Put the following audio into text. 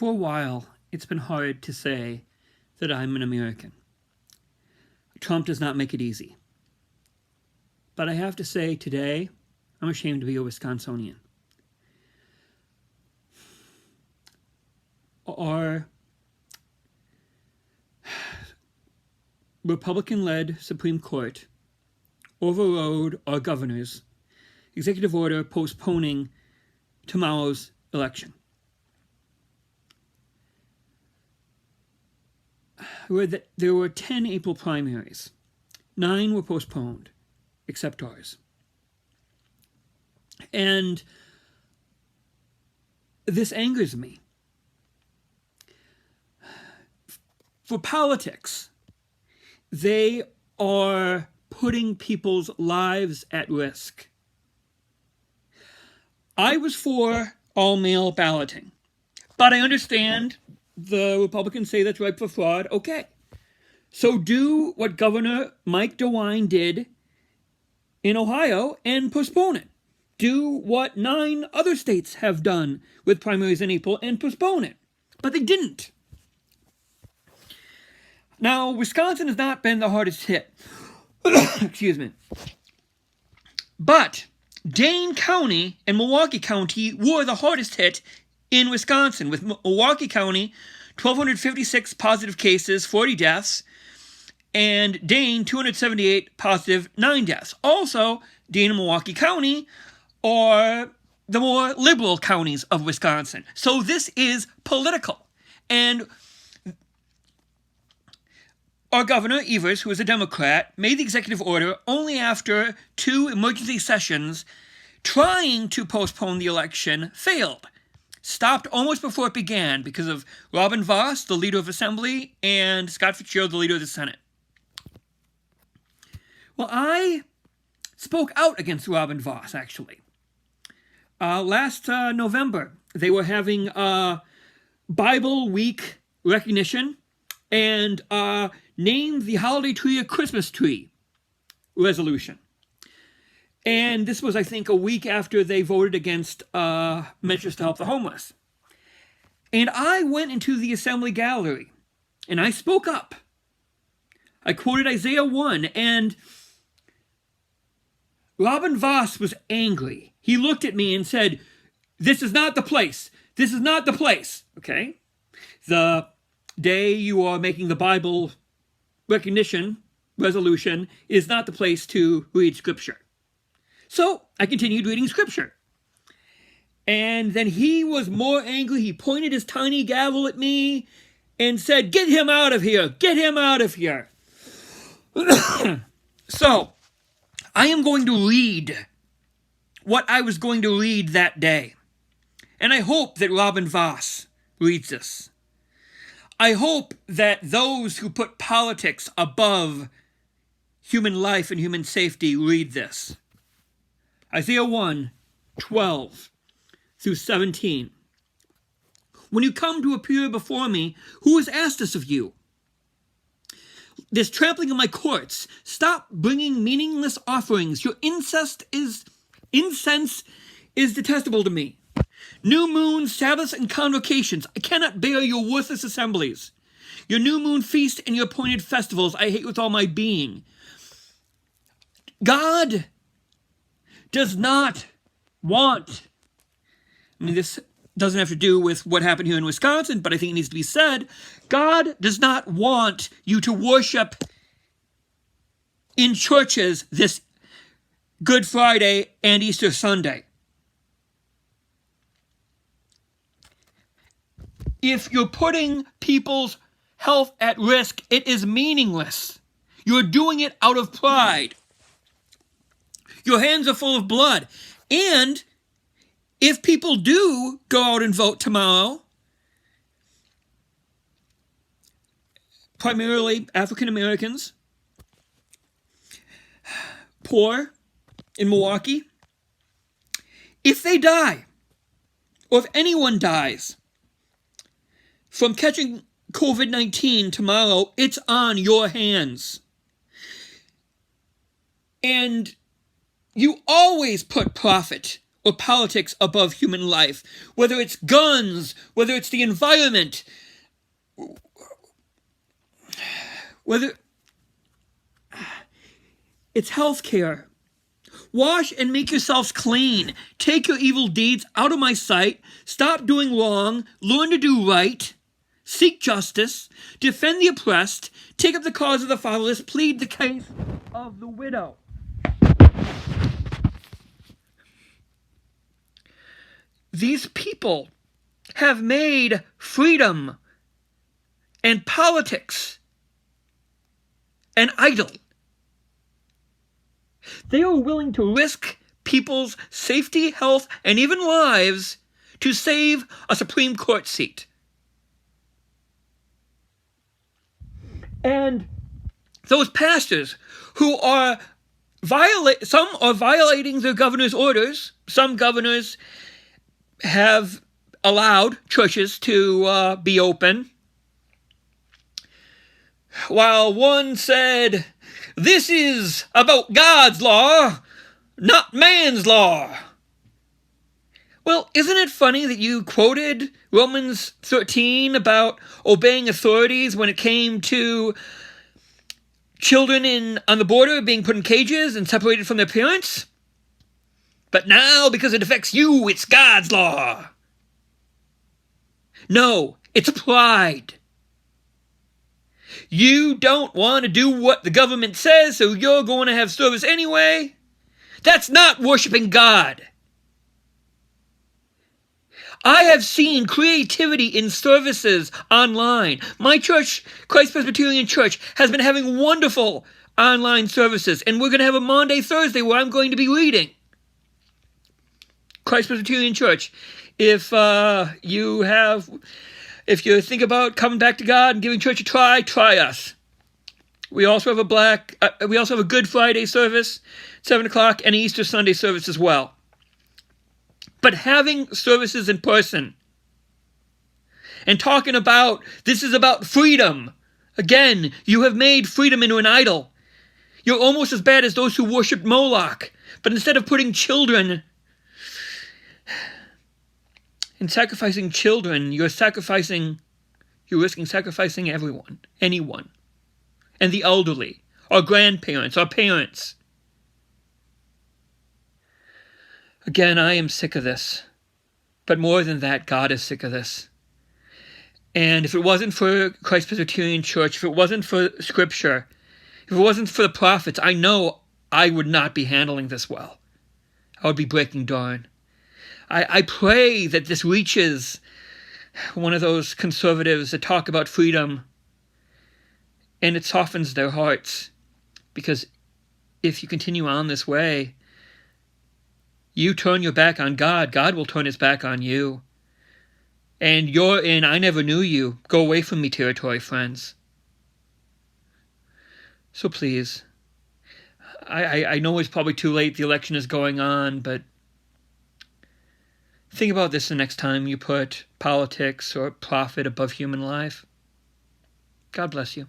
For a while, it's been hard to say that I'm an American. Trump does not make it easy. But I have to say today, I'm ashamed to be a Wisconsinian. Our Republican-led Supreme Court overrode our governor's executive order postponing tomorrow's election. There were 10 April primaries. 9 were postponed, except ours. And this angers me. For politics, they are putting people's lives at risk. I was for all-mail balloting, but I understand the Republicans say that's ripe for fraud. Okay. So do what Governor Mike DeWine did in Ohio and postpone it. Do what 9 other states have done with primaries in April and postpone it. But they didn't. Now, Wisconsin has not been the hardest hit. Excuse me. But Dane County and Milwaukee County were the hardest hit in Wisconsin, with Milwaukee County, 1,256 positive cases, 40 deaths, and Dane, 278 positive, 9 deaths. Also, Dane and Milwaukee County are the more liberal counties of Wisconsin. So this is political. And our Governor, Evers, who is a Democrat, made the executive order only after 2 emergency sessions trying to postpone the election failed. Stopped almost before it began because of Robin Vos, the leader of Assembly, and Scott Fitzgerald, the leader of the Senate. Well, I spoke out against Robin Vos, actually. Last November, they were having Bible Week recognition and named the holiday tree a Christmas tree resolution. And this was, I think, a week after they voted against measures to help the homeless. And I went into the Assembly gallery, and I spoke up. I quoted Isaiah 1, and Robin Vos was angry. He looked at me and said, "This is not the place. This is not the place." Okay? The day you are making the Bible recognition resolution is not the place to read Scripture. So I continued reading Scripture. And then he was more angry. He pointed his tiny gavel at me and said, "Get him out of here! Get him out of here!" So I am going to read what I was going to read that day. And I hope that Robin Vos reads this. I hope that those who put politics above human life and human safety read this. Isaiah 1, 12 through 17. When you come to appear before me, who has asked this of you? This trampling of my courts. Stop bringing meaningless offerings. Your incense is detestable to me. New moons, Sabbaths, and convocations. I cannot bear your worthless assemblies. Your new moon feast and your appointed festivals I hate with all my being. God does not want, this doesn't have to do with what happened here in Wisconsin, but I think it needs to be said. God does not want you to worship in churches this Good Friday and Easter Sunday. If you're putting people's health at risk, it is meaningless. You're doing it out of pride. Your hands are full of blood. And if people do go out and vote tomorrow, primarily African Americans, poor in Milwaukee, if they die, or if anyone dies from catching COVID-19 tomorrow, it's on your hands. And you always put profit or politics above human life. Whether it's guns, whether it's the environment, whether it's healthcare. Wash and make yourselves clean. Take your evil deeds out of my sight. Stop doing wrong. Learn to do right. Seek justice. Defend the oppressed. Take up the cause of the fatherless. Plead the case of the widow. These people have made freedom and politics an idol. They are willing to risk people's safety, health, and even lives to save a Supreme Court seat. And those pastors who are some are violating their governor's orders. Some governors have allowed churches to be open, while one said, "This is about God's law, not man's law." Well, isn't it funny that you quoted Romans 13 about obeying authorities when it came to children on the border being put in cages and separated from their parents? But now, because it affects you, it's God's law. No, it's pride. You don't want to do what the government says, so you're going to have service anyway? That's not worshiping God. I have seen creativity in services online. My church, Christ Presbyterian Church, has been having wonderful online services, and we're going to have a Maundy Thursday where I'm going to be reading. Christ Presbyterian Church, if you think about coming back to God and giving church a try us. We also have a Good Friday service, 7 o'clock, and an Easter Sunday service as well. But having services in person and talking about this is about freedom. Again, you have made freedom into an idol. You're almost as bad as those who worship Moloch. But instead of putting children and sacrificing children, you're risking sacrificing anyone, and the elderly, our grandparents, our parents. Again, I am sick of this. But more than that, God is sick of this. And if it wasn't for Christ Presbyterian Church, if it wasn't for Scripture, if it wasn't for the prophets, I know I would not be handling this well. I would be breaking down. I pray that this reaches one of those conservatives that talk about freedom and it softens their hearts. Because if you continue on this way, you turn your back on God, God will turn his back on you. And you're in I never knew you, go away from me territory, friends. So please, I know it's probably too late, the election is going on, but think about this the next time you put politics or profit above human life. God bless you.